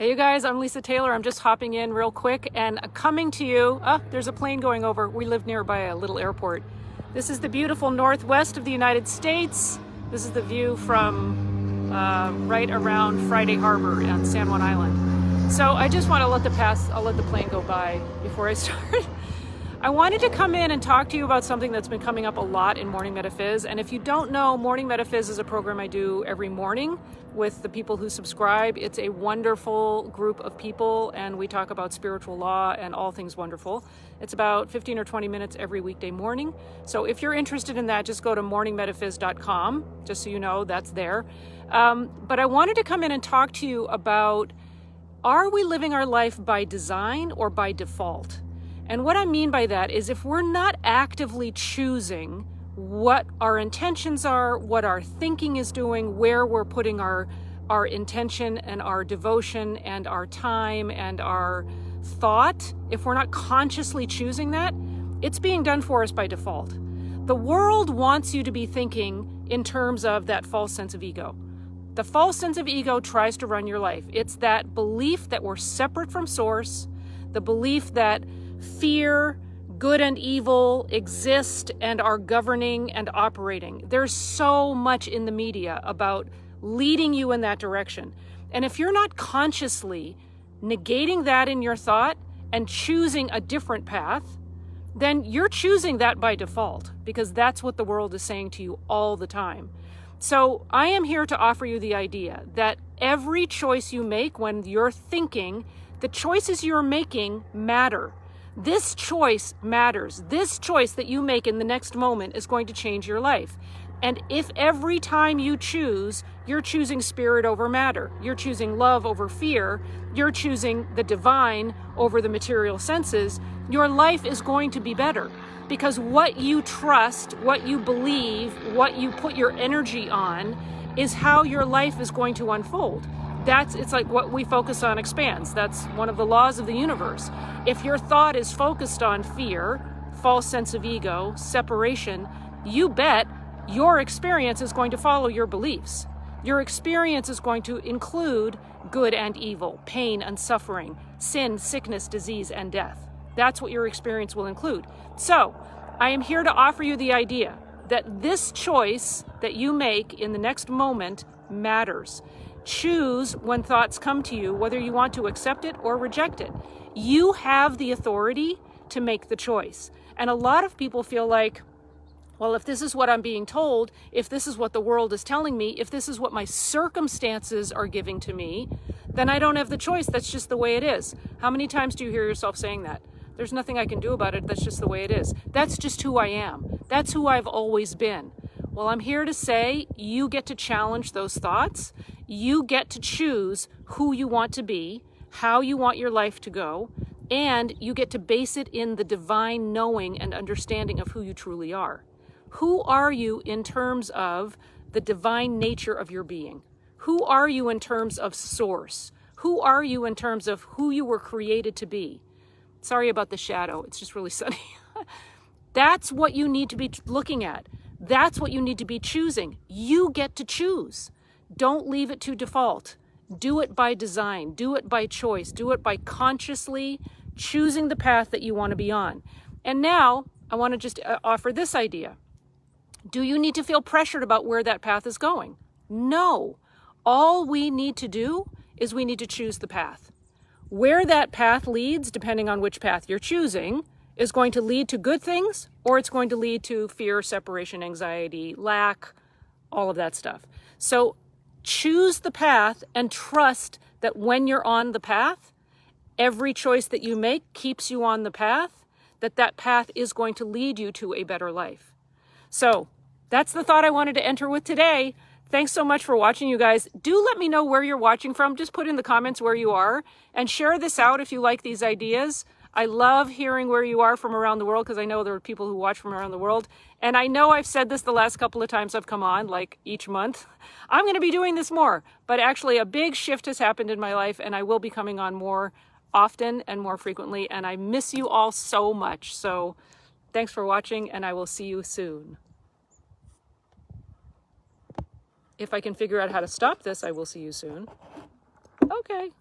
Hey you guys, I'm Lisa Taylor. I'm just hopping in real quick and coming to you. There's a plane going over. We live nearby a little airport. This is the beautiful northwest of the United States. This is the view from right around Friday Harbor on San Juan Island. So I just want to I'll let the plane go by before I start. I wanted to come in and talk to you about something that's been coming up a lot in Morning Metaphys. And if you don't know, Morning Metaphys is a program I do every morning with the people who subscribe. It's a wonderful group of people, and we talk about spiritual law and all things wonderful. It's about 15 or 20 minutes every weekday morning. So if you're interested in that, just go to morningmetaphys.com, just so you know that's there. But I wanted to come in and talk to you about, are we living our life by design or by default? And what I mean by that is if we're not actively choosing what our intentions are, what our thinking is doing, where we're putting our intention and our devotion and our time and our thought, if we're not consciously choosing that, it's being done for us by default. The world wants you to be thinking in terms of that false sense of ego. The false sense of ego tries to run your life. It's that belief that we're separate from source, the belief that fear, good and evil exist and are governing and operating. There's so much in the media about leading you in that direction. And if you're not consciously negating that in your thought and choosing a different path, then you're choosing that by default, because that's what the world is saying to you all the time. So I am here to offer you the idea that every choice you make when you're thinking, the choices you're making matter. This choice matters. This choice that you make in the next moment is going to change your life. And if every time you choose, you're choosing spirit over matter, you're choosing love over fear, you're choosing the divine over the material senses, your life is going to be better. Because what you trust, what you believe, what you put your energy on is how your life is going to unfold. It's like what we focus on expands. That's one of the laws of the universe. If your thought is focused on fear, false sense of ego, separation, you bet your experience is going to follow your beliefs. Your experience is going to include good and evil, pain and suffering, sin, sickness, disease, and death. That's what your experience will include. So I am here to offer you the idea that this choice that you make in the next moment matters. Choose when thoughts come to you, whether you want to accept it or reject it. You have the authority to make the choice. And a lot of people feel like, well, if this is what I'm being told, if this is what the world is telling me, if this is what my circumstances are giving to me, then I don't have the choice. That's just the way it is. How many times do you hear yourself saying that? There's nothing I can do about it. That's just the way it is. That's just who I am. That's who I've always been. Well, I'm here to say you get to challenge those thoughts. You get to choose who you want to be, how you want your life to go, and you get to base it in the divine knowing and understanding of who you truly are. Who are you in terms of the divine nature of your being? Who are you in terms of source? Who are you in terms of who you were created to be? Sorry about the shadow. It's just really sunny. That's what you need to be looking at. That's what you need to be choosing. You get to choose. Don't leave it to default. Do it by design. Do it by choice. Do it by consciously choosing the path that you want to be on. And now I want to just offer this idea. Do you need to feel pressured about where that path is going? No. All we need to do is we need to choose the path. Where that path leads, depending on which path you're choosing, is going to lead to good things, or it's going to lead to fear, separation, anxiety, lack, all of that stuff. So choose the path and trust that when you're on the path, every choice that you make keeps you on the path, that path is going to lead you to a better life. So that's the thought I wanted to enter with today. Thanks so much for watching, you guys. Do let me know where you're watching from. Just put in the comments where you are and share this out if you like these ideas. I love hearing where you are from around the world, because I know there are people who watch from around the world. And I know I've said this the last couple of times I've come on, like each month. I'm going to be doing this more. But actually a big shift has happened in my life, and I will be coming on more often and more frequently. And I miss you all so much. So thanks for watching, and I will see you soon. If I can figure out how to stop this, I will see you soon. Okay.